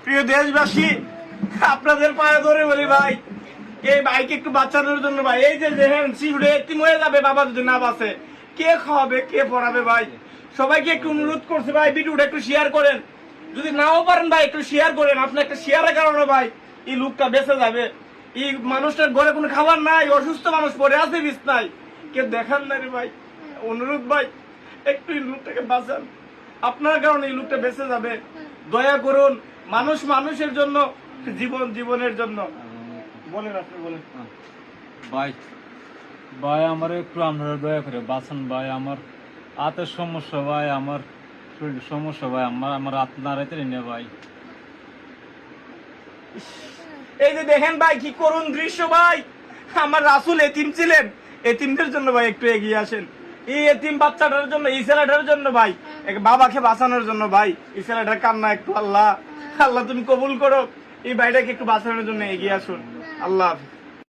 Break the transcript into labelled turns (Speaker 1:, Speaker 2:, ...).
Speaker 1: প্রিয় দেশবাসী, আপনাদের পায়ে ধরে বলি ভাই, এই ভাইকে একটু বাঁচানোর জন্য ভাই, এই যে দেখেন শিশুরে এতিম হয়ে যাবে বাবা যদি না বাঁচে, কে খাওয়াবে কে পড়াবে ভাই? সবাইকে একটু অনুরোধ করছে ভাই, ভিডিওটা একটু শেয়ার করেন, যদি নাও পারেন ভাই একটু শেয়ার করেন। আপনি একটা শেয়ারের কারণে ভাই এই লোকটা বেঁচে যাবে। এই মানুষটার ঘরে কোনো খাবার নাই, অসুস্থ মানুষ পড়ে আছে বিছনায়, কেউ দেখান না রে ভাই। অনুরোধ ভাই, একটু এই লোকটাকে বাঁচান, আপনার কারণে এই লোকটা বেঁচে যাবে। দয়া করুন, মানুষ মানুষের জন্য, জীবন জীবনের জন্য। বলেন, আপনি বলেন।
Speaker 2: ভাই ভাই আমার একটু আপনারা দয়া করে বাঁচান ভাই, আমার হাতের সমস্যা ভাই, আমার শরীরের সমস্যা ভাই, আমার হাত নাড়াইতে না ভাই।
Speaker 1: এই যে দেখেন ভাই কি করুন দৃশ্য ভাই, আমার রাসূল এতিম ছিলেন, এতিমদের জন্য ভাই একটু এগিয়ে আসেন। এই এতিম বাচ্চাটার জন্য, এই ছেলেটার জন্য ভাই, বাবাকে বাঁচানোর জন্য ভাই, এই ছেলেটার কান্না একটু আল্লাহ আল্লাহ তুমি কবুল করো, এই ভাইটাকে একটু বাঁচানোর জন্য এগিয়ে আসুন। আল্লাহ হাফেজ।